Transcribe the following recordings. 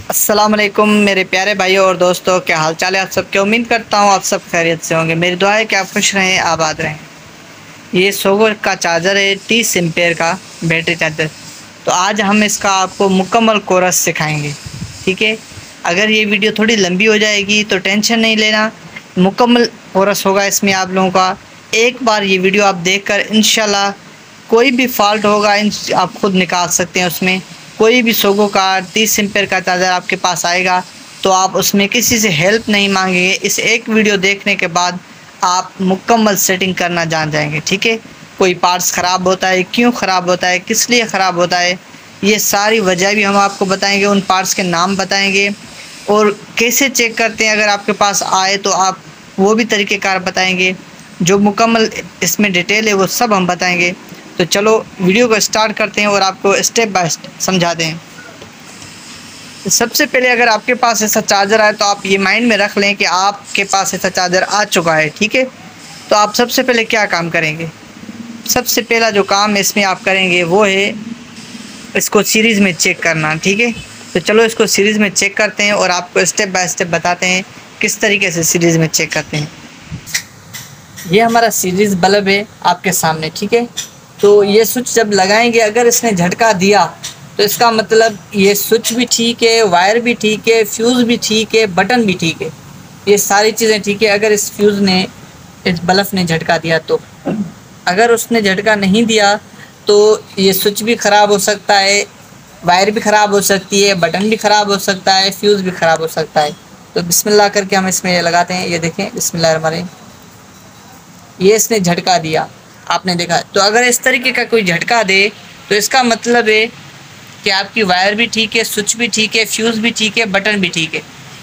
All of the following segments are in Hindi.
अस्सलाम वालेकुम मेरे प्यारे भाइयों और दोस्तों, क्या हाल चाल है आप सबके। उम्मीद करता हूँ आप सब खैरियत से होंगे। मेरी दुआ है कि आप खुश रहें, आबाद रहें। ये सोगो का चार्जर है, 30 एम्पेयर का बैटरी चार्जर। तो आज हम इसका आपको मुकम्मल कोर्स सिखाएंगे, ठीक है। अगर ये वीडियो थोड़ी लंबी हो जाएगी तो टेंशन नहीं लेना, मुकम्मल कोर्स होगा इसमें आप लोगों का। एक बार ये वीडियो आप देखकर इंशाल्लाह कोई भी फॉल्ट होगा आप खुद निकाल सकते हैं। उसमें कोई भी सोगो का 30 एम्पेयर का चार्जर आपके पास आएगा तो आप उसमें किसी से हेल्प नहीं मांगेंगे। इस एक वीडियो देखने के बाद आप मुकम्मल सेटिंग करना जान जाएंगे, ठीक है। कोई पार्ट्स ख़राब होता है, क्यों ख़राब होता है, किस लिए ख़राब होता है, ये सारी वजह भी हम आपको बताएंगे। उन पार्ट्स के नाम बताएंगे और कैसे चेक करते हैं अगर आपके पास आए तो आप वो भी तरीक़ेकार बताएंगे। जो मुकम्मल इसमें डिटेल है वो सब हम बताएंगे। तो चलो वीडियो को स्टार्ट करते हैं और आपको स्टेप बाय स्टेप समझाते हैं। सबसे पहले अगर आपके पास ऐसा चार्जर आए तो आप ये माइंड में रख लें कि आपके पास ऐसा चार्जर आ चुका है, ठीक है। तो आप सबसे पहले क्या काम करेंगे, सबसे पहला जो काम इसमें आप करेंगे वो है इसको सीरीज़ में चेक करना, ठीक है। तो चलो इसको सीरीज़ में चेक करते हैं और आपको स्टेप बाय स्टेप बताते हैं किस तरीके से सीरीज़ में चेक करते हैं। ये हमारा सीरीज़ बल्ब है आपके सामने, ठीक है। तो ये स्विच जब लगाएंगे अगर इसने झटका दिया तो इसका मतलब ये स्विच भी ठीक है, वायर भी ठीक है, फ्यूज़ भी ठीक है, बटन भी ठीक है, ये सारी चीज़ें ठीक है। अगर इस फ्यूज़ ने, इस बल्ब ने झटका दिया तो, अगर उसने झटका नहीं दिया तो ये स्विच भी ख़राब हो सकता है, वायर भी ख़राब हो सकती है, बटन भी ख़राब हो सकता है, फ्यूज़ भी ख़राब हो सकता है। तो बिस्मिल्लाह करके हम इसमें लगाते हैं। ये देखें, बिस्मिल्लाह, ये इसने झटका दिया, आपने देखा। तो अगर इस तरीके का कोई झटका दे तो इसका मतलब है कि आपकी वायर भी ठीक है, स्विच भी ठीक है, फ्यूज़ भी ठीक है, बटन भी ठीक है।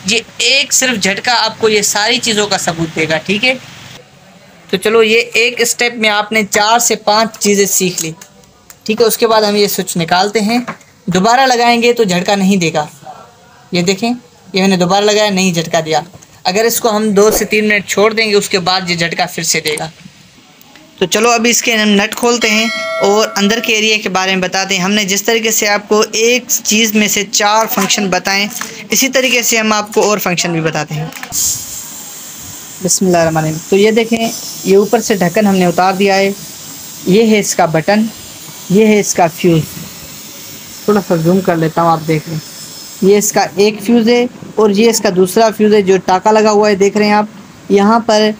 ये एक सिर्फ झटका आपको ये सारी चीज़ों का सबूत देगा, ठीक है। तो चलो ये एक स्टेप में आपने 4 से 5 चीज़ें सीख ली, ठीक है। उसके बाद हम ये स्विच निकालते हैं, दोबारा लगाएंगे तो झटका नहीं देगा। ये देखें, ये मैंने दोबारा लगाया, नहीं झटका दिया। अगर इसको हम 2 से 3 मिनट छोड़ देंगे उसके बाद ये झटका फिर से देगा। तो चलो अभी इसके हम नट खोलते हैं और अंदर के एरिया के बारे में बताते हैं। हमने जिस तरीके से आपको एक चीज़ में से 4 फंक्शन बताएं, इसी तरीके से हम आपको और फंक्शन भी बताते हैं। बिस्मिल्लाहिर्रहमानिर्रहीम। तो ये देखें, ये ऊपर से ढक्कन हमने उतार दिया है। ये है इसका बटन, ये है इसका फ्यूज़। थोड़ा सा जूम कर लेता हूँ, आप देख लें। ये इसका एक फ्यूज़ है और ये इसका दूसरा फ्यूज़ है जो टाका लगा हुआ है, देख रहे हैं आप। यहाँ पर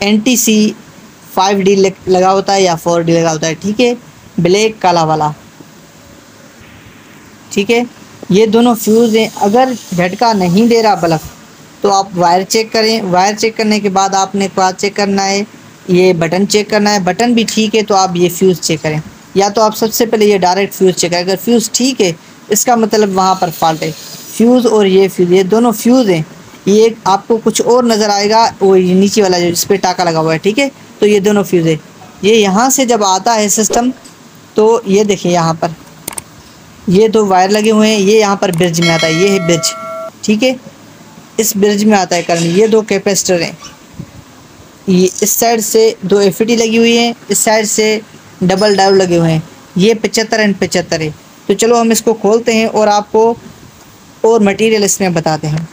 NTC 5D लगा होता है या 4D लगा होता है, ठीक है, ब्लैक काला वाला, ठीक है। ये दोनों फ्यूज़ हैं। अगर झटका नहीं दे रहा बल्ब तो आप वायर चेक करें। वायर चेक करने के बाद आपने क्या चेक करना है, ये बटन चेक करना है। बटन भी ठीक है तो आप ये फ्यूज़ चेक करें, या तो आप सबसे पहले ये डायरेक्ट फ्यूज़ चेक करें। अगर फ्यूज़ ठीक है इसका मतलब वहाँ पर फॉल्ट है। फ्यूज़ और ये फ्यूज़, ये दोनों फ्यूज़ हैं। ये आपको कुछ और नज़र आएगा, वो ये नीचे वाला जो जिस पर टाका लगा हुआ है, ठीक है। तो ये दोनों फ्यूज़ है। ये यहाँ से जब आता है सिस्टम तो ये देखिए, यहाँ पर ये 2 वायर लगे हुए हैं। ये यहाँ पर ब्रिज में आता है, ये है ब्रिज, ठीक है। इस ब्रिज में आता है करंट। ये 2 कैपेसिटर हैं, ये इस साइड से 2 FET लगी हुई हैं, इस साइड से डबल डायोड लगे हुए हैं। ये 75 एंड 75 है। तो चलो हम इसको खोलते हैं और आपको और मटेरियल इसमें बताते हैं।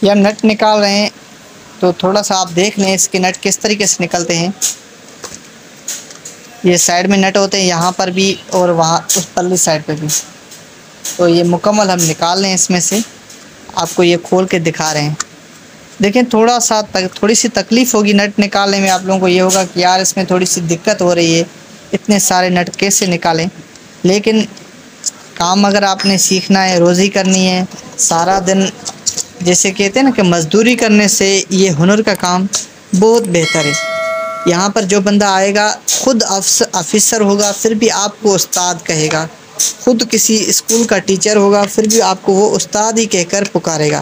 ये हम नट निकाल रहे हैं तो थोड़ा सा आप देख लें इसके नट किस तरीके से निकलते हैं। ये साइड में नट होते हैं, यहाँ पर भी और वहाँ उस पल्ली साइड पे भी। तो ये मुकम्मल हम निकाल लें इसमें से, आपको ये खोल के दिखा रहे हैं। देखें, थोड़ी सी तकलीफ़ होगी नट निकालने में। आप लोगों को ये होगा कि यार इसमें थोड़ी सी दिक्कत हो रही है, इतने सारे नट कैसे निकालें। लेकिन काम अगर आपने सीखना है, रोज़ी करनी है, सारा दिन जैसे कहते हैं ना कि मज़दूरी करने से ये हुनर का काम बहुत बेहतर है। यहाँ पर जो बंदा आएगा खुद ऑफिसर होगा फिर भी आपको उस्ताद कहेगा, खुद किसी स्कूल का टीचर होगा फिर भी आपको वो उस्ताद ही कहकर पुकारेगा।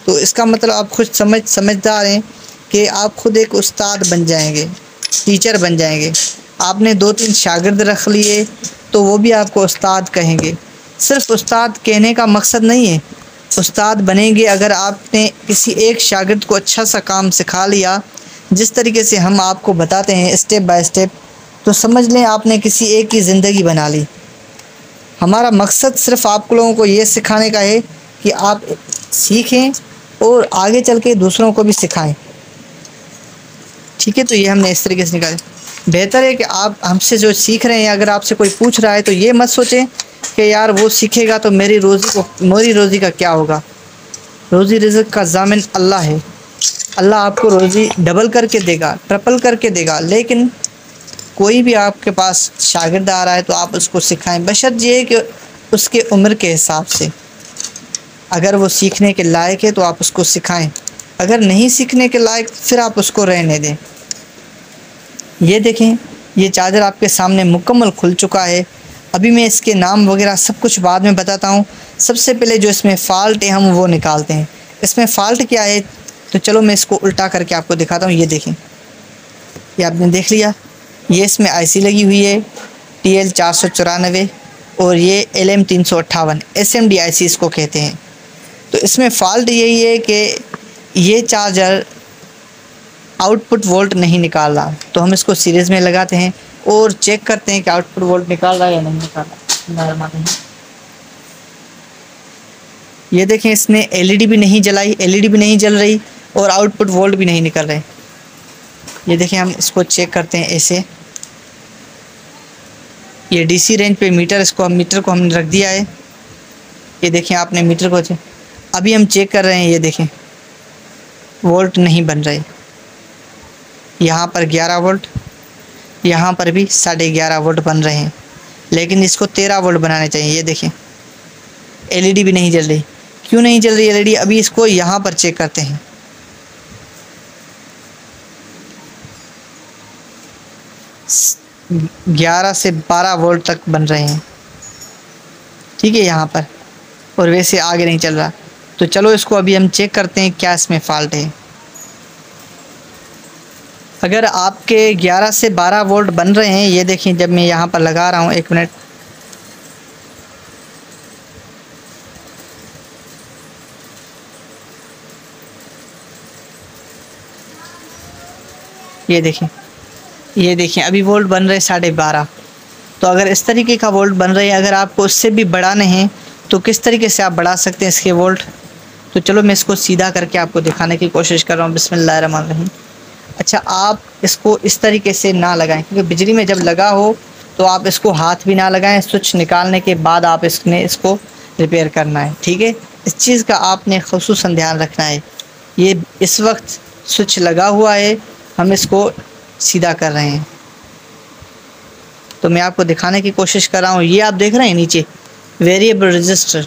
तो इसका मतलब आप खुद समझदार हैं कि आप खुद एक उस्ताद बन जाएंगे, टीचर बन जाएंगे। आपने 2-3 शागिर्द रख लिए तो वो भी आपको उस्ताद कहेंगे। सिर्फ उस्ताद कहने का मकसद नहीं है, उस्ताद बनेंगे अगर आपने किसी एक शागिर्द को अच्छा सा काम सिखा लिया जिस तरीके से हम आपको बताते हैं स्टेप बाय स्टेप। तो समझ लें आपने किसी एक की ज़िंदगी बना ली। हमारा मकसद सिर्फ आप लोगों को ये सिखाने का है कि आप सीखें और आगे चल के दूसरों को भी सिखाएं। ठीक है, तो ये हमने इस तरीके से निकाले। बेहतर है कि आप हमसे जो सीख रहे हैं, अगर आपसे कोई पूछ रहा है तो ये मत सोचें कि यार वो सीखेगा तो मेरी रोज़ी का क्या होगा। रोज़ी रिज़्क़ का ज़ामिन अल्लाह है। अल्लाह आपको रोज़ी डबल करके देगा, ट्रिपल करके देगा। लेकिन कोई भी आपके पास शागिर्द आ रहा है तो आप उसको सिखाएं, बशर्त ये कि उसके उम्र के हिसाब से। अगर वो सीखने के लायक है तो आप उसको सिखाएं, अगर नहीं सीखने के लायक फिर आप उसको रहने दें। ये देखें, ये चार्जर आपके सामने मुकम्मल खुल चुका है। अभी मैं इसके नाम वगैरह सब कुछ बाद में बताता हूँ। सबसे पहले जो इसमें फ़ाल्ट है हम वो निकालते हैं। इसमें फ़ाल्ट क्या है, तो चलो मैं इसको उल्टा करके आपको दिखाता हूँ। ये देखें, ये आपने देख लिया, ये इसमें आईसी लगी हुई है TL494 और ये LM358 SMD IC इसको कहते हैं। तो इसमें फ़ाल्ट यही है कि ये चार्जर आउटपुट वोल्ट नहीं निकाल रहा। तो हम इसको सीरीज़ में लगाते हैं और चेक करते हैं कि आउटपुट वोल्ट निकाल रहा है या नहीं निकाल रहा। ये देखें, इसने LED भी नहीं जलाई, LED भी नहीं जल रही और आउटपुट वोल्ट भी नहीं निकल रहे। ये देखें, हम इसको चेक करते हैं ऐसे। ये DC रेंज पे मीटर को हमने रख दिया है। ये देखें, आपने मीटर को अभी हम चेक कर रहे हैं। ये देखें, वोल्ट नहीं बन रहे। यहाँ पर 11 वोल्ट, यहाँ पर भी 11.5 वोल्ट बन रहे हैं, लेकिन इसको 13 वोल्ट बनाने चाहिए। ये देखें, LED भी नहीं जल रही। क्यों नहीं जल रही LED? अभी इसको यहाँ पर चेक करते हैं। स 11 से 12 वोल्ट तक बन रहे हैं। ठीक है, यहाँ पर, और वैसे आगे नहीं चल रहा। तो चलो इसको अभी हम चेक करते हैं क्या इसमें फ़ाल्ट है। अगर आपके 11 से 12 वोल्ट बन रहे हैं, ये देखें, जब मैं यहाँ पर लगा रहा हूँ, 1 मिनट, ये देखें अभी वोल्ट बन रहे 12.5। तो अगर इस तरीके का वोल्ट बन रहे हैं, अगर आपको उससे भी बढ़ाने हैं तो किस तरीके से आप बढ़ा सकते हैं इसके वोल्ट। तो चलो मैं इसको सीधा करके आपको दिखाने की कोशिश कर रहा हूँ। बिस्मिल्लाहिर्रहमानिर्रहीम। अच्छा, आप इसको इस तरीके से ना लगाएं, क्योंकि बिजली में जब लगा हो तो आप इसको हाथ भी ना लगाएं। स्विच निकालने के बाद आप इसको रिपेयर करना है। ठीक है, इस चीज़ का आपने ख़ुसूसन ध्यान रखना है। ये इस वक्त स्विच लगा हुआ है, हम इसको सीधा कर रहे हैं। तो मैं आपको दिखाने की कोशिश कर रहा हूँ। ये आप देख रहे हैं नीचे वेरिएबल रजिस्टर।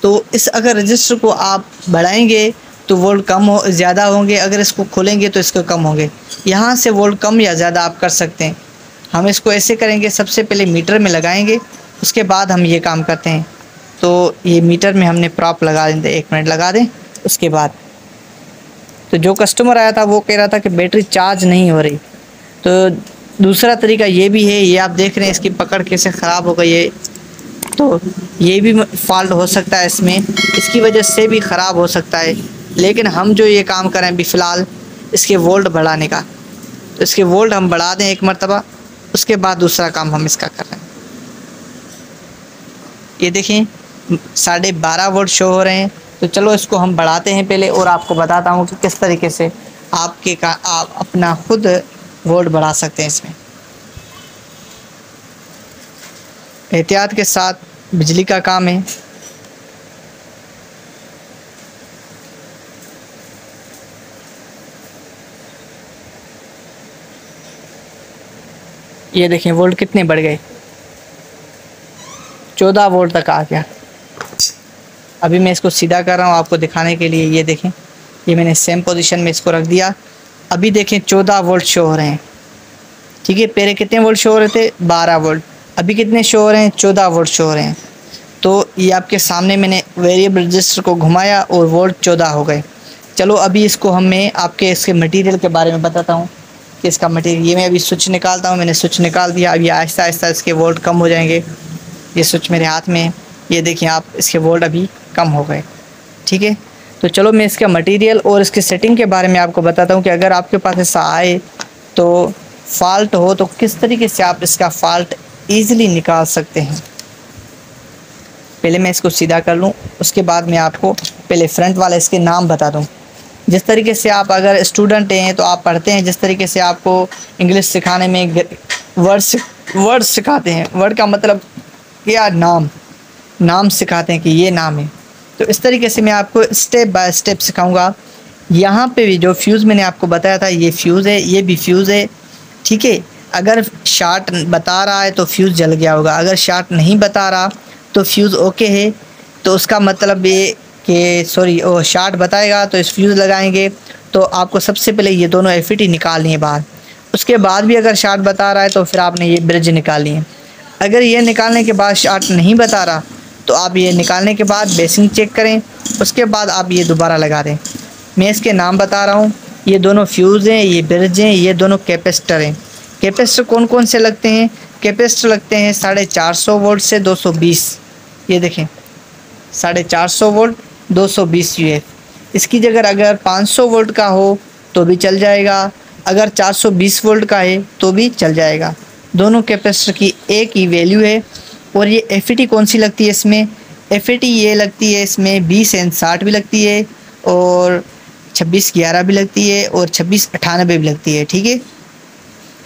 तो इस अगर रजिस्टर को आप बढ़ाएंगे तो वोल्ट कम हो ज़्यादा होंगे, अगर इसको खोलेंगे तो इसको कम होंगे। यहाँ से वोल्ट कम या ज़्यादा आप कर सकते हैं। हम इसको ऐसे करेंगे, सबसे पहले मीटर में लगाएंगे, उसके बाद हम ये काम करते हैं। तो ये मीटर में हमने प्रॉप लगा दें, 1 मिनट लगा दें। उसके बाद तो जो कस्टमर आया था वो कह रहा था कि बैटरी चार्ज नहीं हो रही। तो दूसरा तरीका ये भी है, ये आप देख रहे हैं इसकी पकड़ कैसे ख़राब हो गई है। तो ये भी फॉल्ट हो सकता है इसमें, इसकी वजह से भी ख़राब हो सकता है। लेकिन हम जो ये काम करें अभी फ़िलहाल इसके वोल्ट बढ़ाने का, तो इसके वोल्ट हम बढ़ा दें 1 मरतबा, उसके बाद दूसरा काम हम इसका कर रहे हैं। ये देखें 12.5 वोल्ट शो हो रहे हैं। तो चलो इसको हम बढ़ाते हैं पहले, और आपको बताता हूँ कि किस तरीके से आप अपना खुद वोल्ट बढ़ा सकते हैं इसमें। एहतियात के साथ, बिजली का काम है। ये देखें वोल्ट कितने बढ़ गए, 14 वोल्ट तक आ गया। अभी मैं इसको सीधा कर रहा हूँ आपको दिखाने के लिए। ये देखें, ये मैंने सेम पोजीशन में इसको रख दिया। अभी देखें 14 वोल्ट शो हो रहे हैं। ठीक है, पहले कितने वोल्ट शो हो रहे थे? 12 वोल्ट। अभी कितने शो हो रहे हैं? 14 वोल्ट शो हो रहे हैं। तो ये आपके सामने मैंने वेरिएबल रजिस्टर को घुमाया और वोल्ट 14 हो गए। चलो अभी इसको मैं आपके इसके मटेरियल के बारे में बताता हूँ कि इसका मटेरियल। ये मैं अभी स्विच निकालता हूँ, मैंने स्विच निकाल दिया। अभी आहिस्ता आहिस्ता इसके वोल्ट कम हो जाएंगे। ये स्विच मेरे हाथ में है, ये देखिए आप, इसके वोल्ट अभी कम हो गए। ठीक है, तो चलो मैं इसका मटेरियल और इसकी सेटिंग के बारे में आपको बताता हूँ कि अगर आपके पास ऐसा आए तो फॉल्ट हो तो किस तरीके से आप इसका फॉल्ट ईज़िली निकाल सकते हैं। पहले मैं इसको सीधा कर लूँ, उसके बाद मैं आपको पहले फ्रंट वाला इसके नाम बता दूँ। जिस तरीके से आप अगर स्टूडेंट हैं तो आप पढ़ते हैं, जिस तरीके से आपको इंग्लिश सिखाने में वर्ड सिखाते हैं, वर्ड का मतलब क्या, नाम सिखाते हैं कि ये नाम है, तो इस तरीके से मैं आपको स्टेप बाय स्टेप सिखाऊंगा। यहाँ पे भी जो फ्यूज़ मैंने आपको बताया था, ये फ्यूज़ है, ये भी फ्यूज़ है, ठीक है। अगर शार्ट बता रहा है तो फ्यूज़ जल गया होगा, अगर शार्ट नहीं बता रहा तो फ्यूज़ ओके है। तो उसका मतलब ये कि सॉरी, वो शार्ट बताएगा तो इस फ्यूज़ लगाएंगे। तो आपको सबसे पहले ये दोनों एफईटी निकालनी है बाहर। उसके बाद भी अगर शार्ट बता रहा है तो फिर आपने ये ब्रिज निकालनी है। अगर ये निकालने के बाद शार्ट नहीं बता रहा तो आप ये निकालने के बाद बेसिंग चेक करें, उसके बाद आप ये दोबारा लगा दें। मैं इसके नाम बता रहा हूँ, ये दोनों फ्यूज़ हैं, ये ब्रिज हैं, ये दोनों कैपेसिटर हैं। कैपेसिटर कौन कौन से लगते हैं? कैपेसिटर लगते हैं 450 वोल्ट से 220। ये देखें 450 वोल्ट 220 यूएफ। इसकी जगह अगर 500 वोल्ट का हो तो भी चल जाएगा, अगर 420 वोल्ट का है तो भी चल जाएगा। दोनों कैपेसिटर की एक ही वैल्यू है। और ये एफईटी कौन सी लगती है इसमें? एफईटी ये लगती है इसमें 20N60 भी लगती है, और 2611 भी लगती है, और 2698 भी लगती है, ठीक है।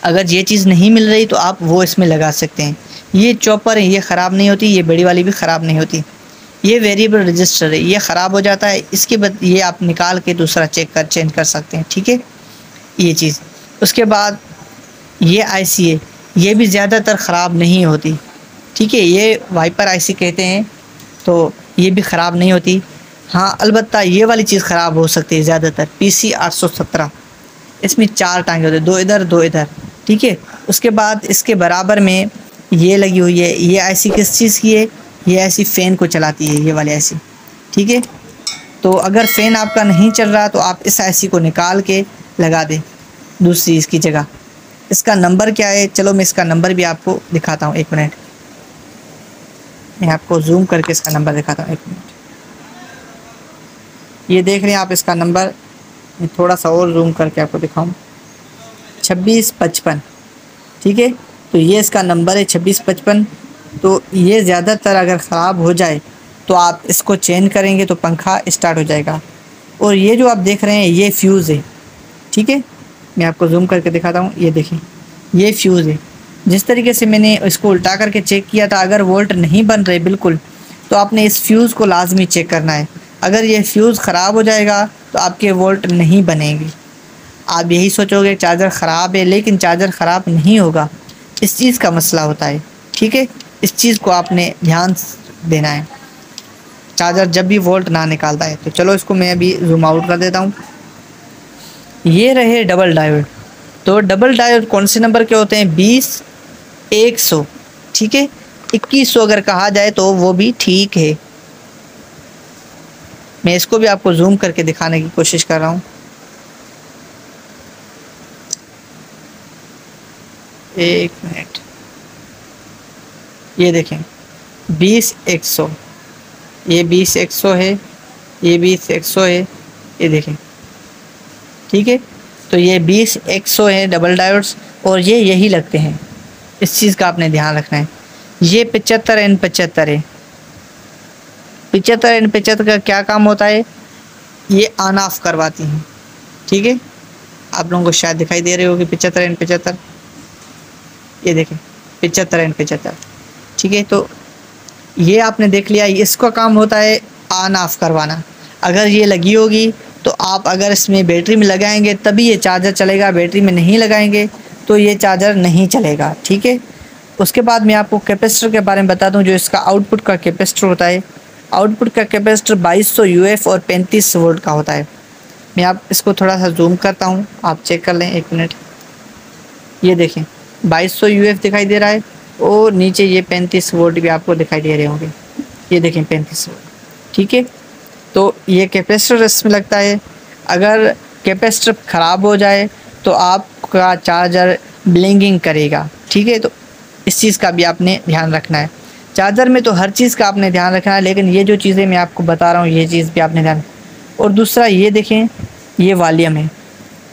अगर ये चीज़ नहीं मिल रही तो आप वो इसमें लगा सकते हैं। ये चॉपर है, ये ख़राब नहीं होती, ये बड़ी वाली भी ख़राब नहीं होती। ये वेरिएबल रजिस्टर है, ये ख़राब हो जाता है, इसके बाद ये आप निकाल के दूसरा चेंज कर सकते हैं, ठीक है, ये चीज़। उसके बाद ये आईसी है, ये भी ज़्यादातर ख़राब नहीं होती, ठीक है, ये वाइपर आईसी कहते हैं, तो ये भी ख़राब नहीं होती। हाँ, अलबत्ता ये वाली चीज़ ख़राब हो सकती है ज़्यादातर, PC 817, इसमें 4 टांगे होते हैं, 2 इधर 2 इधर, ठीक है। उसके बाद इसके बराबर में ये लगी हुई है, ये आईसी किस चीज़ की है? ये ऐसी फ़ैन को चलाती है, ये वाली आईसी, ठीक है। तो अगर फ़ैन आपका नहीं चल रहा तो आप इस आईसी को निकाल के लगा दें दूसरी इसकी जगह। इसका नंबर क्या है? चलो मैं इसका नंबर भी आपको दिखाता हूँ, 1 मिनट, मैं आपको जूम करके इसका नंबर दिखाता हूँ, 1 मिनट। ये देख रहे हैं आप इसका नंबर, मैं थोड़ा सा और जूम करके आपको दिखाऊँ, 2655, ठीक है। तो ये इसका नंबर है 2655। तो ये ज़्यादातर अगर ख़राब हो जाए तो आप इसको चेंज करेंगे तो पंखा स्टार्ट हो जाएगा। और ये जो आप देख रहे हैं ये फ्यूज़ है, ठीक है, मैं आपको जूम करके दिखाता हूँ, ये देखिए ये फ्यूज़ है। जिस तरीके से मैंने इसको उल्टा करके चेक किया था, अगर वोल्ट नहीं बन रहे बिल्कुल तो आपने इस फ्यूज़ को लाजमी चेक करना है। अगर ये फ्यूज़ ख़राब हो जाएगा तो आपके वोल्ट नहीं बनेंगे। आप यही सोचोगे चार्जर ख़राब है, लेकिन चार्जर ख़राब नहीं होगा, इस चीज़ का मसला होता है, ठीक है। इस चीज़ को आपने ध्यान देना है चार्जर जब भी वोल्ट ना निकालता है। तो चलो इसको मैं अभी जूम आउट कर देता हूँ। ये रहे डबल डायोड। तो डबल डायोड कौन से नंबर के होते हैं? 20-100, ठीक है। 2100 अगर कहा जाए तो वो भी ठीक है। मैं इसको भी आपको जूम करके दिखाने की कोशिश कर रहा हूँ। एक मिनट, ये देखें 20-100, ये 20-100 है, ये 20-100 है, ये देखें, ठीक है। तो ये 20-100 है डबल डायोड्स, और ये यही लगते हैं, इस चीज़ का आपने ध्यान रखना है। ये 75N75 है। 75N75 का क्या काम होता है? ये ऑन ऑफ करवाती हैं, ठीक है। आप लोगों को शायद दिखाई दे रही होगी 75N75, ये देखें 75N75, ठीक है। तो ये आपने देख लिया, इसका काम होता है ऑन ऑफ करवाना। अगर ये लगी होगी तो आप अगर इसमें बैटरी में लगाएंगे तभी ये चार्जर चलेगा, बैटरी में नहीं लगाएंगे तो ये चार्जर नहीं चलेगा, ठीक है। उसके बाद मैं आपको कैपेसिटर के बारे में बता दूं, जो इसका आउटपुट का कैपेसिटर होता है। आउटपुट का कैपेसिटर 2200 यूएफ और 35 वोल्ट का होता है। मैं आप इसको थोड़ा सा जूम करता हूँ, आप चेक कर लें, 1 मिनट। ये देखें 2200 यूएफ दिखाई दे रहा है, और नीचे ये 35 वोल्ट भी आपको दिखाई दे रहे होंगे, ये देखें 35 वोल्ट, ठीक है। तो ये कैपेसिटर इसमें लगता है। अगर कैपेसिटर ख़राब हो जाए तो आपका चार्जर ब्लिंकिंग करेगा, ठीक है। तो इस चीज़ का भी आपने ध्यान रखना है। चार्जर में तो हर चीज़ का आपने ध्यान रखना है, लेकिन ये जो चीज़ें मैं आपको बता रहा हूँ ये चीज़ भी आपने ध्यान। और दूसरा ये देखें, ये वॉल्यूम है,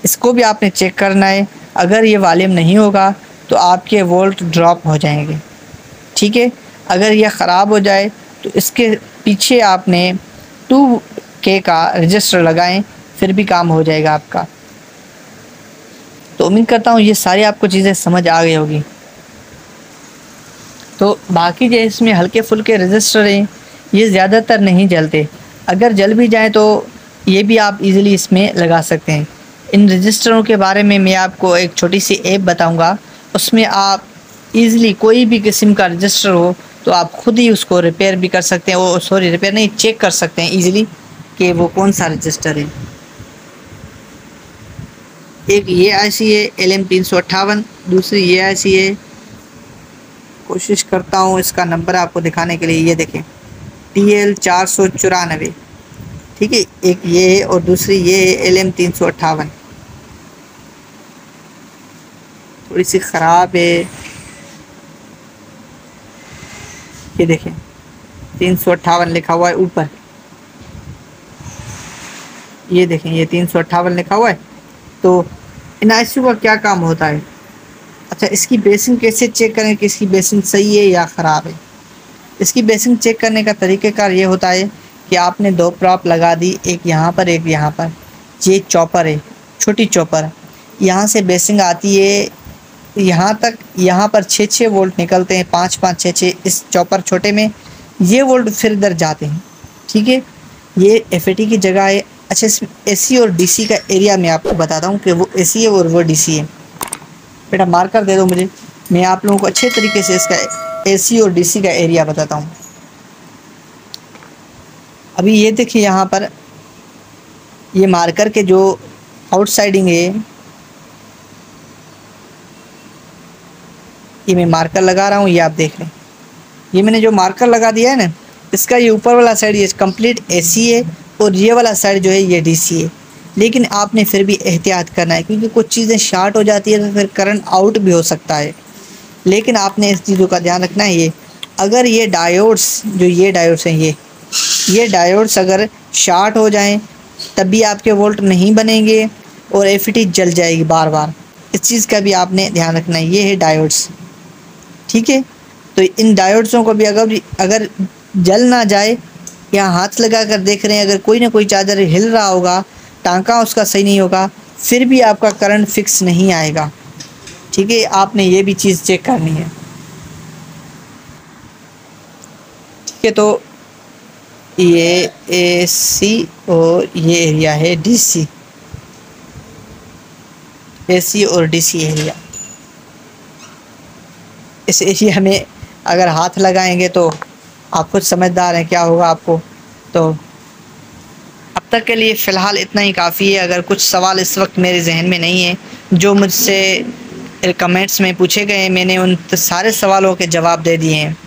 इसको भी आपने चेक करना है। अगर ये वॉल्यूम नहीं होगा तो आपके वोल्ट ड्रॉप हो जाएंगे। ठीक है, अगर ये ख़राब हो जाए तो इसके पीछे आपने 2K का रजिस्टर लगाएं, फिर भी काम हो जाएगा आपका। तो उम्मीद करता हूँ ये सारी आपको चीज़ें समझ आ गई होगी। तो बाकी जो इसमें हल्के फुल्के रजिस्टर हैं ये ज़्यादातर नहीं जलते, अगर जल भी जाए तो ये भी आप इजीली इसमें लगा सकते हैं। इन रजिस्टरों के बारे में मैं आपको एक छोटी सी ऐप बताऊंगा, उसमें आप इजीली कोई भी किस्म का रजिस्टर हो तो आप खुद ही उसको रिपेयर भी कर सकते हैं, वो सॉरी रिपेयर नहीं, चेक कर सकते हैं इजीली कि वो कौन सा रजिस्टर है। एक ये IC है LM358, दूसरी ये IC है, कोशिश करता हूँ इसका नंबर आपको दिखाने के लिए, ये देखें TL494। ठीक है, एक ये है और दूसरी ये है LM358, थोड़ी सी ख़राब है। ये देखें 358 लिखा हुआ है ऊपर, ये देखें ये 358 लिखा हुआ है। तो इन IC का क्या काम होता है? अच्छा, इसकी बेसिंग कैसे चेक करें कि इसकी बेसिंग सही है या ख़राब है? इसकी बेसिंग चेक करने का तरीक़ेकार ये होता है कि आपने 2 प्रॉप लगा दी, एक यहाँ पर एक यहाँ पर। ये चॉपर है, छोटी चॉपर, यहाँ से बेसिंग आती है यहाँ तक, यहाँ पर 6-6 वोल्ट निकलते हैं, 5-5 6-6 इस चॉपर छोटे में, ये वोल्ट फिर इधर जाते हैं। ठीक है, ये FAT की जगह है। अच्छा, इसमें AC और DC का एरिया मैं आपको बताता हूँ कि वो AC है और वो DC है। बेटा मार्कर दे दो मुझे, मैं आप लोगों को अच्छे तरीके से इसका AC और DC का एरिया बताता हूँ। अभी ये देखिए यहाँ पर ये मार्कर के जो आउटसाइडिंग है, ये मैं मार्कर लगा रहा हूँ, ये आप देख लें। ये मैंने जो मार्कर लगा दिया है ना, इसका ये ऊपर वाला साइड ये कंप्लीट AC है और ये वाला साइड जो है ये DC है। लेकिन आपने फिर भी एहतियात करना है, क्योंकि कुछ चीज़ें शार्ट हो जाती है तो फिर करंट आउट भी हो सकता है। लेकिन आपने इस चीज़ों का ध्यान रखना है। ये अगर ये डायोड्स जो ये डायोड्स हैं, ये डायोड्स अगर शार्ट हो जाएं तब भी आपके वोल्ट नहीं बनेंगे और FAT जल जाएगी बार बार। इस चीज़ का भी आपने ध्यान रखना है। ये है डायोड्स। ठीक है, तो इन डायोड्सों को भी अगर जल ना जाए, या हाथ लगा कर देख रहे हैं अगर कोई ना कोई चार्जर हिल रहा होगा, टांका उसका सही नहीं होगा, फिर भी आपका करंट फिक्स नहीं आएगा। ठीक है, आपने ये भी चीज़ चेक करनी है। ठीक है, तो ये AC और ये एरिया है DC, AC और DC एरिया। इस एरिया में अगर हाथ लगाएंगे तो आप खुद समझदार हैं क्या होगा आपको। तो अब तक के लिए फ़िलहाल इतना ही काफ़ी है। अगर कुछ सवाल इस वक्त मेरे जहन में नहीं है जो मुझसे कमेंट्स में पूछे गए, मैंने उन सारे सवालों के जवाब दे दिए हैं।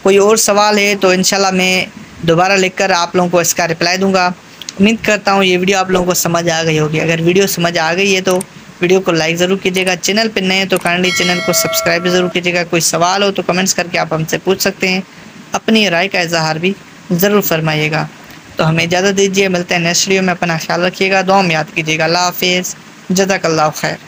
कोई और सवाल है तो इंशाल्लाह मैं दोबारा लिखकर आप लोगों को इसका रिप्लाई दूंगा। उम्मीद करता हूँ ये वीडियो आप लोगों को समझ आ गई होगी। अगर वीडियो समझ आ गई है तो वीडियो को लाइक ज़रूर कीजिएगा। चैनल पर नए हैं तो काइंडली चैनल को सब्सक्राइब ज़रूर कीजिएगा। कोई सवाल हो तो कमेंट्स करके आप हमसे पूछ सकते हैं। अपनी राय का इजहार भी ज़रूर फरमाइएगा। तो हमें इजाज़त दीजिए, मिलते हैं नेक्स्ट वीडियो में। अपना ख्याल रखिएगा, दुआ में याद कीजिएगा। अल्लाह हाफ़िज़, जज़ाकल्लाहु खैर।